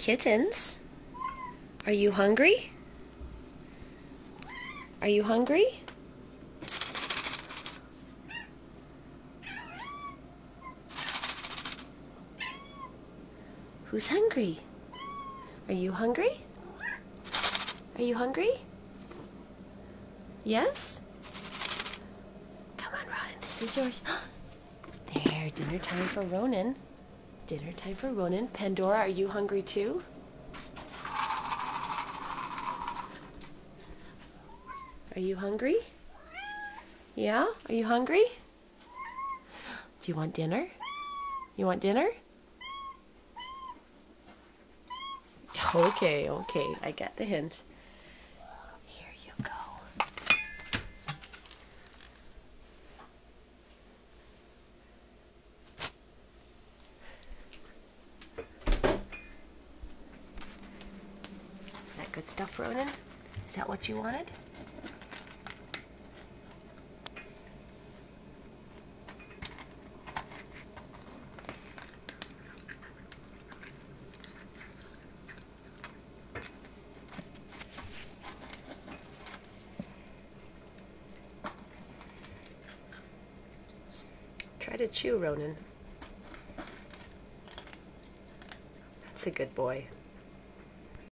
Kittens, are you hungry? Are you hungry? Who's hungry? Are you hungry? Are you hungry? Yes? Come on, Ronan, this is yours. There, dinner time for Ronan. Dinner time for Ronan. Pandora, are you hungry too? Are you hungry? Yeah? Are you hungry? Do you want dinner? You want dinner? Okay, okay, I get the hint. Here you go. Is that good stuff, Ronan? Is that what you wanted? Try to chew, Ronan. That's a good boy.